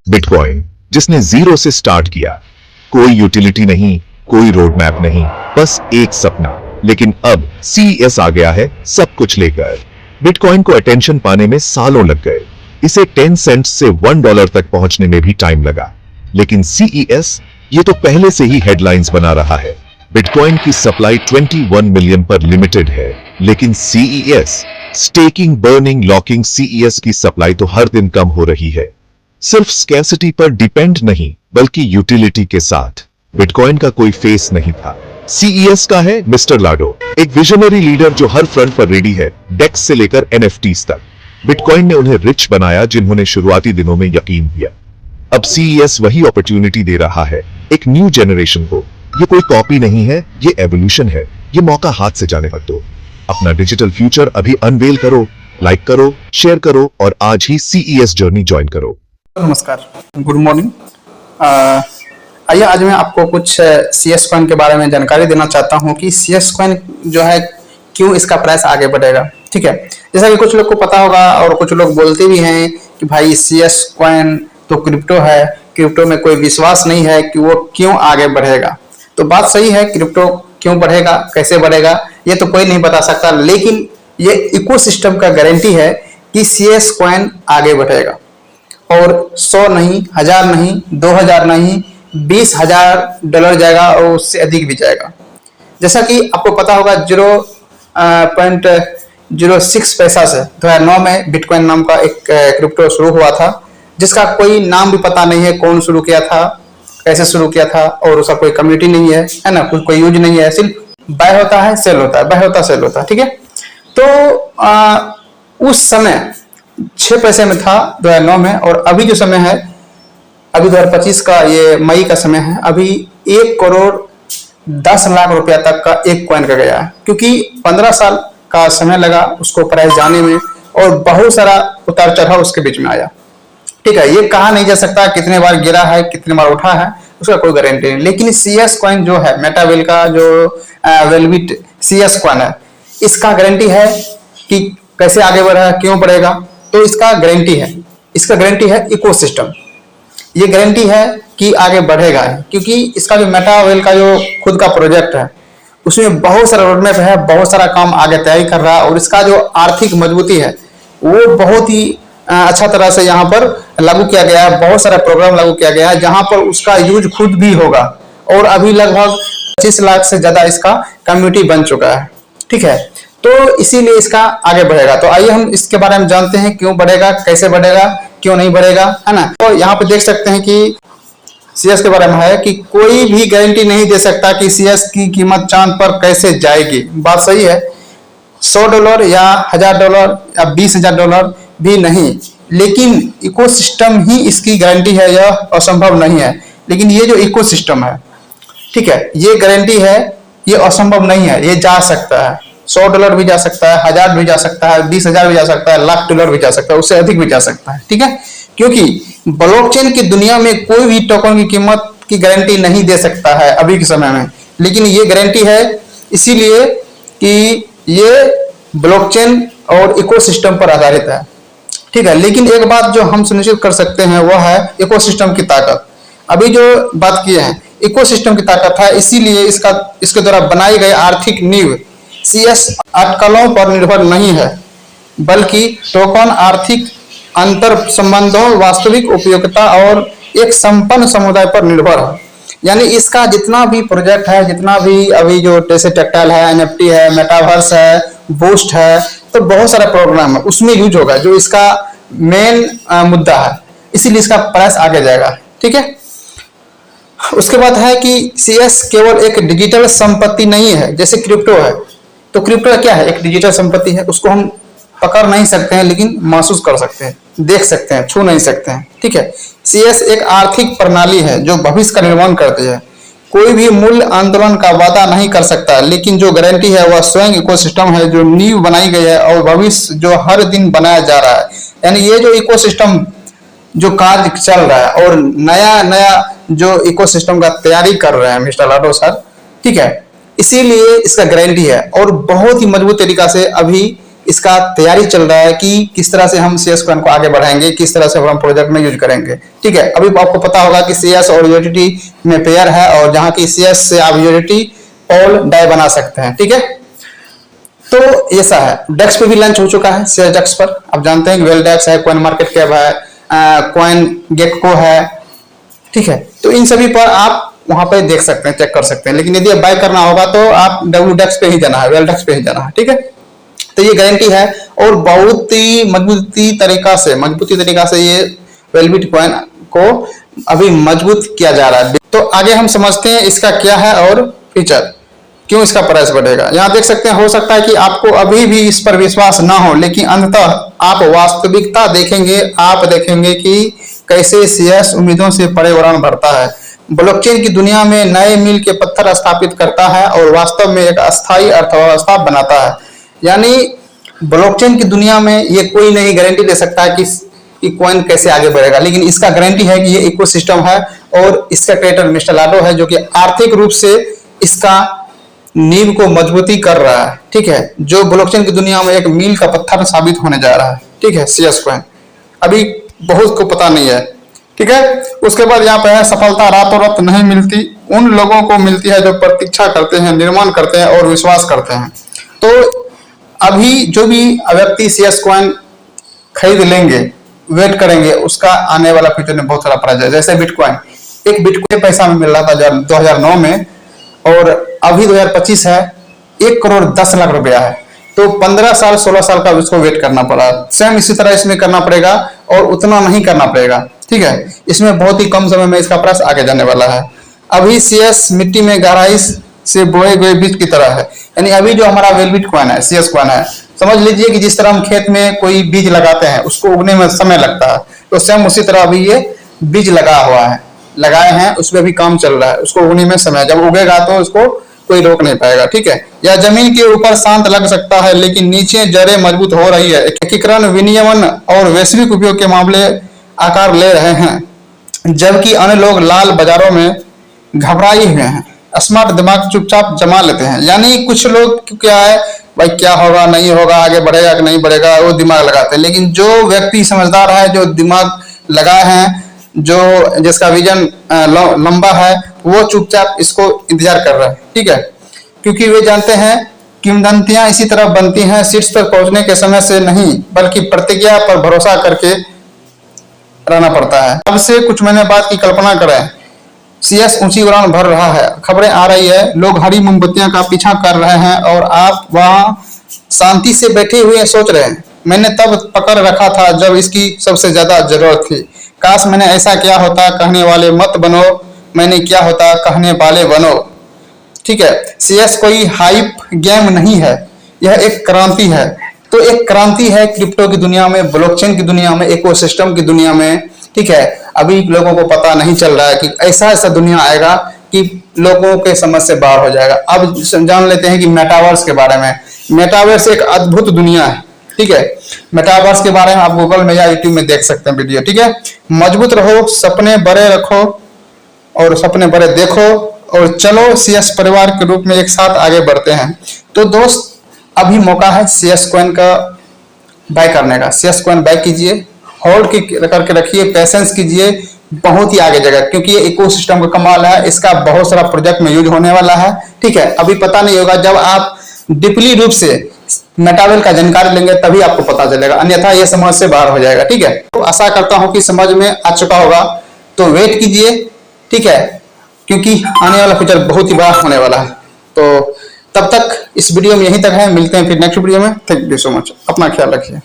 Bitcoin जिसने zero से start किया, कोई यूटिलिटी नहीं, कोई रोड मैप नहीं, बस एक सपना। लेकिन अब सीईएस आ गया है सब कुछ लेकर। बिटकॉइन को अटेंशन पाने में सालों लग गए, इसे 10 सेंट से $1 तक पहुंचने में भी टाइम लगा। लेकिन सीईएस ये तो पहले से ही हेडलाइंस बना रहा है। बिटकॉइन की सप्लाई 21 मिलियन पर लिमिटेड है, लेकिन CES staking, burning, locking, CES की सप्लाई तो हर दिन कम हो रही है। सिर्फ स्कैर्सिटी पर डिपेंड नहीं, बल्कि यूटिलिटी के साथ। बिटकॉइन का कोई फेस नहीं था, सीईएस का है मिस्टर लाडो, एक विजनरी लीडर जो हर फ्रंट पर रेडी है, डेक्स से लेकर एनएफटीज तक। बिटकॉइन ने उन्हें रिच बनाया जिन्होंने शुरुआती दिनों में यकीन किया। अब सीईएस वही अपॉर्चुनिटी दे रहा है एक न्यू जनरेशन को। ये कोई कॉपी नहीं है, ये एवोल्यूशन है। ये मौका हाथ से जाने मत दो। अपना डिजिटल फ्यूचर अभी अनवेल करो, लाइक करो, शेयर करो और आज ही सीईएस जर्नी ज्वाइन करो। नमस्कार, गुड मॉर्निंग। आइए आज मैं आपको कुछ सीएस कॉइन के बारे में जानकारी देना चाहता हूं कि सीएस कॉइन जो है क्यों इसका प्राइस आगे बढ़ेगा। ठीक है, जैसा कि कुछ लोग को पता होगा और कुछ लोग बोलते भी हैं कि भाई सीएस कॉइन तो क्रिप्टो है, क्रिप्टो में कोई विश्वास नहीं है कि वो क्यों आगे बढ़ेगा। तो बात सही है, क्रिप्टो क्यों बढ़ेगा, कैसे बढ़ेगा, ये तो कोई नहीं बता सकता, लेकिन ये इकोसिस्टम का गारंटी है कि सीएस कॉइन आगे बढ़ेगा। और 100 नहीं, 1000 नहीं, 2000 नहीं, $20,000 जाएगा और उससे अधिक भी जाएगा। जैसा कि आपको पता होगा 0.06 पैसा से 2009 में बिटकॉइन नाम का एक क्रिप्टो शुरू हुआ था, जिसका कोई नाम भी पता नहीं है, कौन शुरू किया था, कैसे शुरू किया था, और उसका कोई कम्युनिटी नहीं है ना, कोई यूज नहीं है, सिर्फ बाय होता है सेल होता है, बाय होता है सेल होता है। ठीक है, तो उस समय 6 पैसे में था 2009 में, और अभी जो समय है, अभी 2025 का ये मई का समय है, अभी 1,10,00,000 रुपया तक का एक कॉइन का गया है, क्योंकि 15 साल का समय लगा उसको प्राइस जाने में और बहुत सारा उतार चढ़ाव उसके बीच में आया। ठीक है, ये कहा नहीं जा सकता कितने बार गिरा है, कितने बार उठा है, उसका कोई गारंटी नहीं। लेकिन सीएस कॉइन जो है, मेटावेल का जो वेलबिट सीएस कॉइन है, इसका गारंटी है कि कैसे आगे बढ़ेगा, क्यों बढ़ेगा। तो इसका गारंटी है इकोसिस्टम। ये गारंटी है कि आगे बढ़ेगा, क्योंकि इसका जो मेटावेल का जो खुद का प्रोजेक्ट है, उसमें बहुत सारा रोडमैप है, बहुत सारा काम आगे तैयारी कर रहा है, और इसका जो आर्थिक मजबूती है वो बहुत ही अच्छा तरह से यहाँ पर लागू किया गया है। बहुत सारा प्रोग्राम लागू किया गया है जहाँ पर उसका यूज खुद भी होगा, और अभी लगभग 25 लाख से ज्यादा इसका कम्युनिटी बन चुका है। ठीक है, तो इसीलिए इसका आगे बढ़ेगा। तो आइए हम इसके बारे में जानते हैं, क्यों बढ़ेगा, कैसे बढ़ेगा, क्यों नहीं बढ़ेगा, है ना। तो यहाँ पे देख सकते हैं कि सीएस के बारे में है कि कोई भी गारंटी नहीं दे सकता कि सीएस की कीमत चांद पर कैसे जाएगी। बात सही है, $100 या $1000 या $20,000 भी नहीं, लेकिन इकोसिस्टम ही इसकी गारंटी है, यह असंभव नहीं है। लेकिन ये जो इकोसिस्टम है, ठीक है, ये गारंटी है, ये असंभव नहीं है, ये जा सकता है। $100 भी जा सकता है, 1000 भी जा सकता है, 20,000 भी जा सकता है, $1,00,000 भी जा सकता है, उससे अधिक भी जा सकता है। ठीक है, क्योंकि ब्लॉकचेन की दुनिया में कोई भी टोकन की कीमत की गारंटी नहीं दे सकता है अभी के समय में, लेकिन ये गारंटी है इसीलिए कि ये ब्लॉकचेन और इकोसिस्टम पर आधारित है। ठीक है, लेकिन एक बात जो हम सुनिश्चित कर सकते हैं वो है इकोसिस्टम की ताकत। अभी जो बात किए हैं, इकोसिस्टम की ताकत है, इसीलिए इसके द्वारा बनाई गई आर्थिक नींव सीएस अटकलों पर निर्भर नहीं है, बल्कि टोकन आर्थिक अंतर संबंधों, वास्तविक उपयोगिता और एक संपन्न समुदाय पर निर्भर है। यानी इसका जितना भी प्रोजेक्ट है, जितना भी अभी जो जैसे टेक्टाइल है, एनएफटी है, मेटावर्स है, बूस्ट है, तो बहुत सारा प्रोग्राम है उसमें यूज होगा, जो इसका मेन मुद्दा है, इसीलिए इसका प्राइस आगे जाएगा। ठीक है, उसके बाद है कि सीएस केवल एक डिजिटल संपत्ति नहीं है जैसे क्रिप्टो है। तो क्रिप्टो क्या है? एक डिजिटल संपत्ति है, उसको हम पकड़ नहीं सकते हैं, लेकिन महसूस कर सकते हैं, देख सकते हैं, छू नहीं सकते हैं। ठीक है, सीएस एक आर्थिक प्रणाली है जो भविष्य का निर्माण करती है। कोई भी मूल्य आंदोलन का वादा नहीं कर सकता, लेकिन जो गारंटी है वह स्वयं इकोसिस्टम है, जो नींव बनाई गई है और भविष्य जो हर दिन बनाया जा रहा है। यानी ये जो इकोसिस्टम जो कार्य चल रहा है और नया नया जो इकोसिस्टम का तैयारी कर रहे हैं मिस्टर लाडो सर, ठीक है, इसीलिए इसका गारंटी है और बहुत ही मजबूत तरीका से अभी इसका तैयारी चल रहा है कि किस तरह से हम CS कॉइन को आगे बढ़ाएंगे, किस तरह से हम प्रोजेक्ट में यूज करेंगे। ठीक है, अभी आपको पता होगा कि CS और USDT में पेयर है, और जहां की CS से आप USDT ऑल डाई बना सकते हैं। ठीक है, तो ऐसा है। डेक्स पे भी लॉन्च हो चुका है, शेयर डेक्स पर आप जानते हैं कि वेल डेक्स है, कॉइन मार्केट कैप है, कॉइन गेटको है। ठीक है, तो इन सभी पर आप वहां पे देख सकते हैं, चेक कर सकते हैं। लेकिन यदि बाय करना होगा तो आप WDEX पे ही जाना है, वेल डेक्स पे ही जाना है। ठीक है, तो ये गारंटी है, और बहुत ही मजबूती तरीका से ये वेलबिट कॉइन को अभी मजबूत किया जा रहा है। तो आगे हम समझते हैं इसका क्या है और फीचर, क्यों इसका प्राइस बढ़ेगा। यहाँ देख सकते हैं, हो सकता है कि आपको अभी भी इस पर विश्वास ना हो, लेकिन अंततः आप वास्तविकता देखेंगे, आप देखेंगे कि कैसे CS उम्मीदों से परे उड़ान भरता है, ब्लॉकचेन की दुनिया में नए मील के पत्थर स्थापित करता है और वास्तव में एक अस्थायी अर्थव्यवस्था बनाता है। यानी ब्लॉकचेन की दुनिया में ये कोई नहीं गारंटी दे सकता है कि कॉइन कैसे आगे बढ़ेगा, लेकिन इसका गारंटी है कि ये इकोसिस्टम है, और इसका क्रिएटर मिस्टर लाडो है, जो कि आर्थिक रूप से इसका नींव को मजबूती कर रहा है। ठीक है, जो ब्लॉकचेन की दुनिया में एक मील का पत्थर साबित होने जा रहा है। ठीक है, CS कॉइन अभी बहुत को पता नहीं है। ठीक है, उसके बाद यहाँ पे है, सफलता रातों रात नहीं मिलती, उन लोगों को मिलती है जो प्रतीक्षा करते हैं, निर्माण करते हैं और विश्वास करते हैं। तो अभी जो भी व्यक्ति CS कॉइन खरीद लेंगे, वेट करेंगे, उसका आने वाला फ्यूचर में बहुत सारा प्राइस है। जैसे बिटकॉइन, एक बिटकॉइन पैसा में मिल रहा था 2009 में, और अभी 2025 है, 1,10,00,000 रुपया है। तो 15 साल 16 साल का उसको वेट करना पड़ा। सेम इसी तरह इसमें करना पड़ेगा, और उतना नहीं करना पड़ेगा। ठीक है, इसमें बहुत ही कम समय में इसका प्राइस आगे जाने वाला है। अभी CS मिट्टी में गहराई से बोए गए बीज की तरह है। यानी अभी जो हमारा वेलबिट कॉइन है, CS कॉइन है, समझ लीजिए कि जिस तरह हम खेत में कोई बीज लगाते हैं, उसको उगने में समय लगता है, तो सेम उसी तरह अभी ये बीज लगा हुआ है, लगाए हैं, उसमें भी काम चल रहा है, उसको उगने में समय, जब उगेगा तो उसको कोई रोक नहीं पाएगा। ठीक है, यह जमीन के ऊपर शांत लग सकता है, लेकिन नीचे जड़ें मजबूत हो रही है। एकीकरण, विनियमन और वैश्विक उपयोग के मामले आकार ले रहे हैं, जबकि अन्य लोग लाल बाजारों में घबराए हुए हैं। स्मार्ट दिमाग चुपचाप जमा लेते हैं। यानी कुछ लोग क्या है भाई, क्या होगा नहीं होगा, आगे बढ़ेगा कि नहीं बढ़ेगा, वो दिमाग लगाते हैं। लेकिन जो व्यक्ति समझदार है, जो दिमाग लगाए हैं, जो जिसका विजन लंबा है, वो चुपचाप इसको इंतजार कर रहा है। ठीक है, क्योंकि वे जानते हैं किंवदंतियां इसी तरह बनती हैं, शीर्ष पर पहुंचने के समय से नहीं, बल्कि प्रतिज्ञा पर भरोसा करके रहना पड़ता है। अब से कुछ महीने बाद की कल्पना करें, CS ऊंची उड़ान भर रहा है, खबरें आ रही है, लोग हरी मोमबत्तियां का पीछा कर रहे हैं, और आप वहां शांति से बैठे हुए सोच रहे हैं, मैंने तब पकड़ रखा था जब इसकी सबसे ज्यादा जरूरत थी। काश मैंने ऐसा किया होता। कहने वाले मत बनो, मैंने क्या होता, कहने वाले बनो। ठीक है, CS कोई हाइप गेम नहीं है, यह एक क्रांति है। तो एक क्रांति है क्रिप्टो की दुनिया में, ब्लॉकचेन की दुनिया में, इकोसिस्टम की दुनिया में। ठीक है, अभी लोगों को पता नहीं चल रहा है कि ऐसा दुनिया आएगा कि लोगों के समझ से बाहर हो जाएगा। अब जान लेते हैं कि मेटावर्स के बारे में। मेटावर्स एक अद्भुत दुनिया है। ठीक है, मेटावर्स के बारे में आप गूगल में या यूट्यूब में देख सकते हैं वीडियो। ठीक है, मजबूत रहो, सपने बड़े रखो और सपने बड़े देखो, और चलो CS परिवार के रूप में एक साथ आगे बढ़ते हैं। तो दोस्त, अभी मौका है CS कॉइन का बाय करने का। CS कॉइन बाय कीजिए, होल्ड करके रखिए, पेशेंस कीजिए, बहुत ही आगे जाएगा, क्योंकि ये इकोसिस्टम का कमाल है। इसका बहुत सारा प्रोजेक्ट में यूज होने वाला है। ठीक है, अभी पता नहीं होगा, जब आप डीपली रूप से मेटावेल का जानकारी लेंगे तभी आपको पता चलेगा, अन्यथा ये समझ से बाहर हो जाएगा। ठीक है, तो आशा करता हूं कि समझ में आ चुका होगा। तो वेट कीजिए, ठीक है, क्योंकि आने वाला फ्यूचर बहुत ही बड़ा होने वाला है। तो तब तक इस वीडियो में यहीं तक है, मिलते हैं फिर नेक्स्ट वीडियो में। थैंक यू सो मच, अपना ख्याल रखिए।